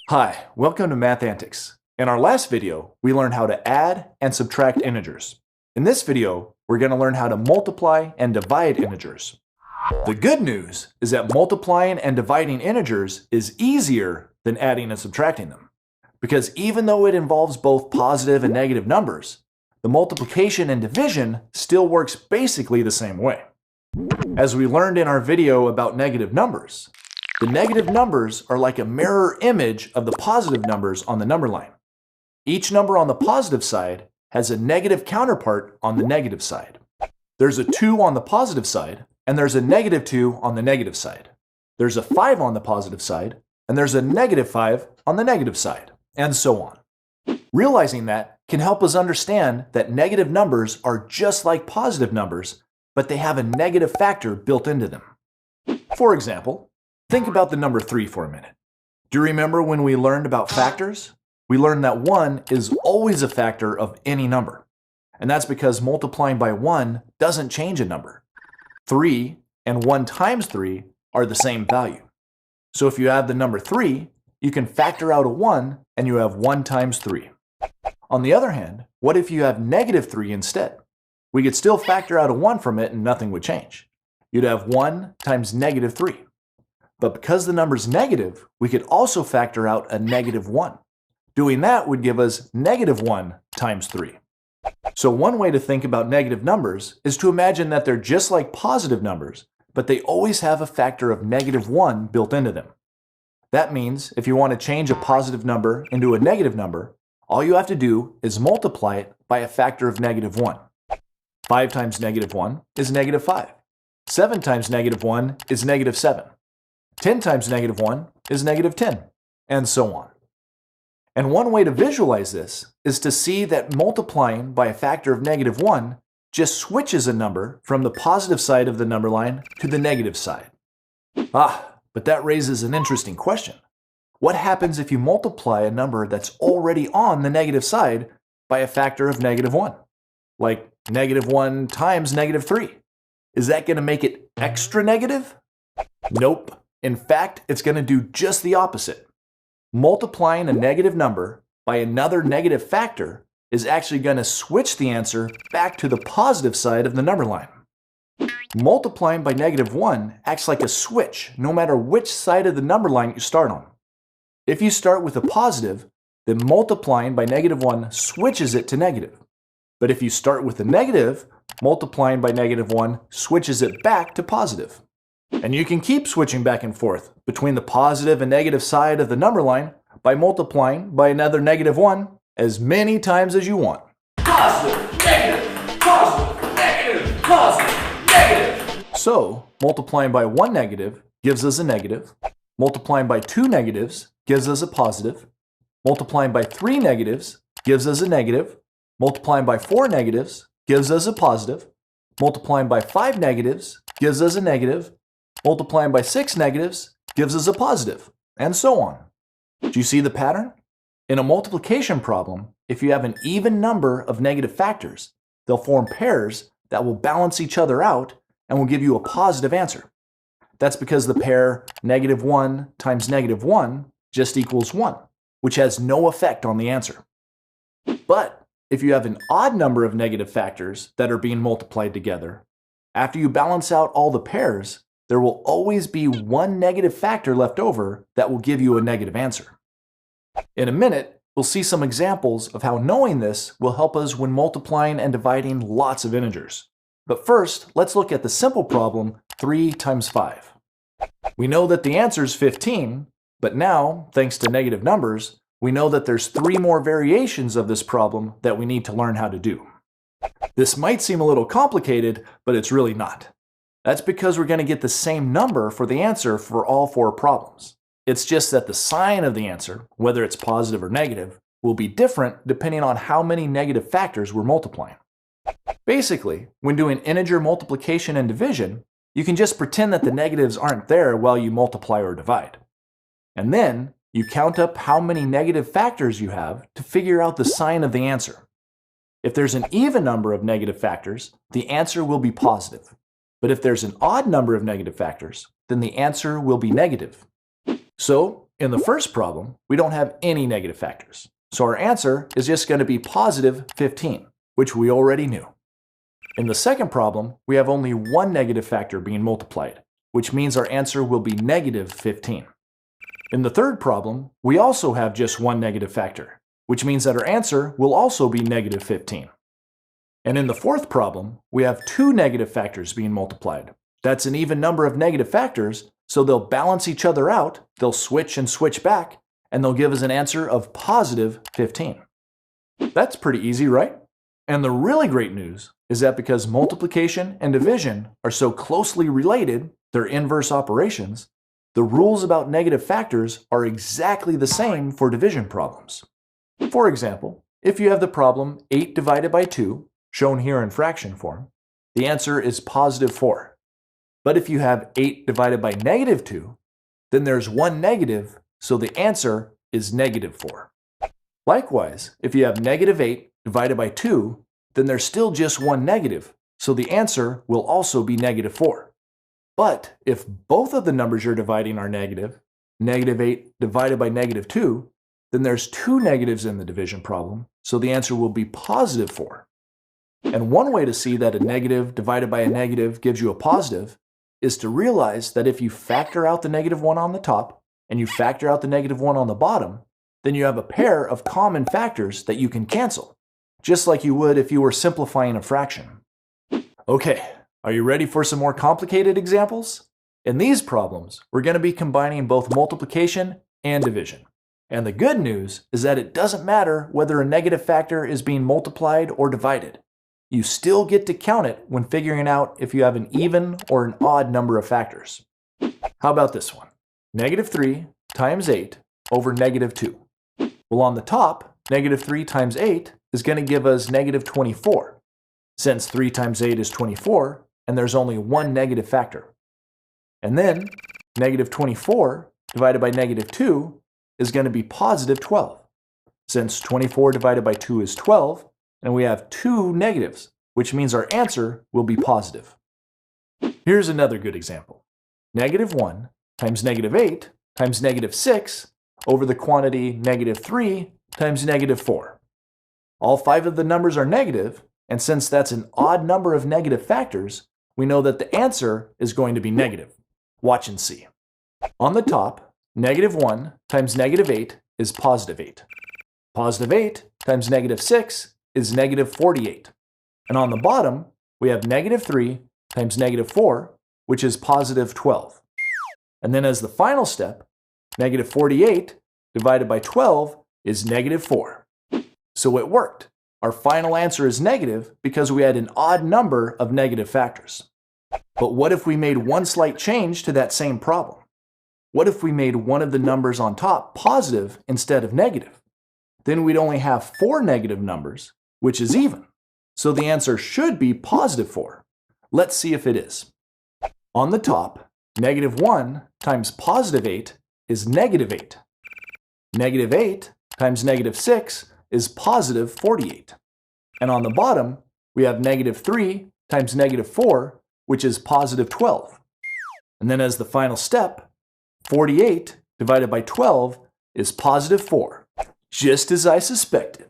Hi, welcome to Math Antics. In our last video, we learned how to add and subtract integers. In this video, we're going to learn how to multiply and divide integers. The good news is that multiplying and dividing integers is easier than adding and subtracting them. Because even though it involves both positive and negative numbers, the multiplication and division still works basically the same way. As we learned in our video about negative numbers, the negative numbers are like a mirror image of the positive numbers on the number line. Each number on the positive side has a negative counterpart on the negative side. There's a 2 on the positive side, and there's a negative 2 on the negative side. There's a 5 on the positive side, and there's a negative 5 on the negative side, and so on. Realizing that can help us understand that negative numbers are just like positive numbers, but they have a negative factor built into them. For example, think about the number 3 for a minute. Do you remember when we learned about factors? We learned that 1 is always a factor of any number. And that's because multiplying by 1 doesn't change a number. 3 and 1 times 3 are the same value. So if you have the number 3, you can factor out a 1 and you have 1 times 3. On the other hand, what if you have negative 3 instead? We could still factor out a 1 from it and nothing would change. You'd have 1 times negative 3. But because the number's negative, we could also factor out a negative 1. Doing that would give us negative 1 times 3. So one way to think about negative numbers is to imagine that they're just like positive numbers, but they always have a factor of negative 1 built into them. That means if you want to change a positive number into a negative number, all you have to do is multiply it by a factor of negative 1. 5 times negative 1 is negative 5. 7 times negative 1 is negative 7. 10 times negative 1 is negative 10, and so on. And one way to visualize this is to see that multiplying by a factor of negative 1 just switches a number from the positive side of the number line to the negative side. But that raises an interesting question. What happens if you multiply a number that's already on the negative side by a factor of negative 1? Like negative 1 times negative 3. Is that going to make it extra negative? Nope. In fact, it's going to do just the opposite. Multiplying a negative number by another negative factor is actually going to switch the answer back to the positive side of the number line. Multiplying by negative 1 acts like a switch no matter which side of the number line you start on. If you start with a positive, then multiplying by negative 1 switches it to negative. But if you start with a negative, multiplying by negative 1 switches it back to positive. And you can keep switching back and forth between the positive and negative side of the number line by multiplying by another negative 1 as many times as you want. Positive, negative, positive, negative, positive, negative. So, multiplying by 1 negative gives us a negative. Multiplying by 2 negatives gives us a positive. Multiplying by 3 negatives gives us a negative. Multiplying by 4 negatives gives us a positive. Multiplying by 5 negatives gives us a negative. Multiplying by 6 negatives gives us a positive, and so on. Do you see the pattern? In a multiplication problem, if you have an even number of negative factors, they'll form pairs that will balance each other out and will give you a positive answer. That's because the pair negative 1 times negative 1 just equals 1, which has no effect on the answer. But if you have an odd number of negative factors that are being multiplied together, after you balance out all the pairs, there will always be one negative factor left over that will give you a negative answer. In a minute, we'll see some examples of how knowing this will help us when multiplying and dividing lots of integers. But first, let's look at the simple problem 3 times 5. We know that the answer is 15, but now, thanks to negative numbers, we know that there's 3 more variations of this problem that we need to learn how to do. This might seem a little complicated, but it's really not. That's because we're going to get the same number for the answer for all 4 problems. It's just that the sign of the answer, whether it's positive or negative, will be different depending on how many negative factors we're multiplying. Basically, when doing integer multiplication and division, you can just pretend that the negatives aren't there while you multiply or divide. And then, you count up how many negative factors you have to figure out the sign of the answer. If there's an even number of negative factors, the answer will be positive. But if there's an odd number of negative factors, then the answer will be negative. So In the first problem, we don't have any negative factors, so our answer is just going to be positive 15, which we already knew. In the second problem, we have only one negative factor being multiplied, which means our answer will be negative 15. In the third problem, we also have just one negative factor, which means that our answer will also be negative 15. And in the fourth problem, we have two negative factors being multiplied. That's an even number of negative factors, so they'll balance each other out, they'll switch and switch back, and they'll give us an answer of positive 15. That's pretty easy, right? And the really great news is that because multiplication and division are so closely related, they're inverse operations, the rules about negative factors are exactly the same for division problems. For example, if you have the problem 8 divided by 2, shown here in fraction form, the answer is positive 4. But if you have 8 divided by negative 2, then there's one negative, so the answer is negative 4. Likewise, if you have negative 8 divided by 2, then there's still just one negative, so the answer will also be negative 4. But if both of the numbers you're dividing are negative, negative 8 divided by negative 2, then there's two negatives in the division problem, so the answer will be positive 4. And one way to see that a negative divided by a negative gives you a positive is to realize that if you factor out the negative 1 on the top and you factor out the negative 1 on the bottom, then you have a pair of common factors that you can cancel, just like you would if you were simplifying a fraction. Okay, are you ready for some more complicated examples? In these problems, we're going to be combining both multiplication and division. And the good news is that it doesn't matter whether a negative factor is being multiplied or divided. You still get to count it when figuring out if you have an even or an odd number of factors. How about this one? Negative 3 times 8 over negative 2. Well, on the top, negative 3 times 8 is going to give us negative 24. Since 3 times 8 is 24, and there's only one negative factor. And then, negative 24 divided by negative 2 is going to be positive 12. Since 24 divided by 2 is 12, and we have two negatives, which means our answer will be positive. Here's another good example. Negative 1 times negative 8 times negative 6 over the quantity negative 3 times negative 4. All 5 of the numbers are negative, and since that's an odd number of negative factors, we know that the answer is going to be negative. Watch and see. On the top, negative 1 times negative 8 is positive 8. Positive 8 times negative 6 is negative 48. And on the bottom, we have negative 3 times negative 4, which is positive 12. And then as the final step, negative 48 divided by 12 is negative 4. So it worked. Our final answer is negative because we had an odd number of negative factors. But what if we made one slight change to that same problem? What if we made one of the numbers on top positive instead of negative? Then we'd only have 4 negative numbers, which is even. So the answer should be positive 4. Let's see if it is. On the top, negative 1 times positive 8 is negative 8. Negative 8 times negative 6 is positive 48. And on the bottom, we have negative 3 times negative 4, which is positive 12. And then as the final step, 48 divided by 12 is positive 4, just as I suspected.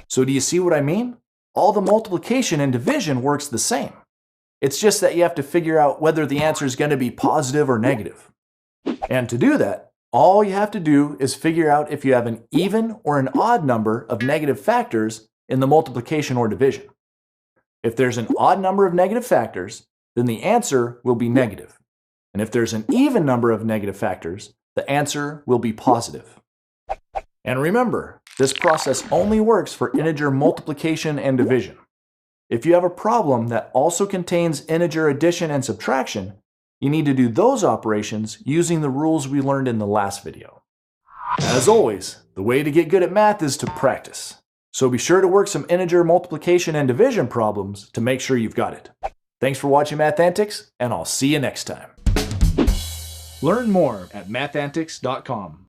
So do you see what I mean? All the multiplication and division works the same. It's just that you have to figure out whether the answer is going to be positive or negative. And to do that, all you have to do is figure out if you have an even or an odd number of negative factors in the multiplication or division. If there's an odd number of negative factors, then the answer will be negative. And if there's an even number of negative factors, the answer will be positive. And remember, this process only works for integer multiplication and division. If you have a problem that also contains integer addition and subtraction, you need to do those operations using the rules we learned in the last video. As always, the way to get good at math is to practice. So be sure to work some integer multiplication and division problems to make sure you've got it. Thanks for watching Math Antics, and I'll see you next time. Learn more at mathantics.com.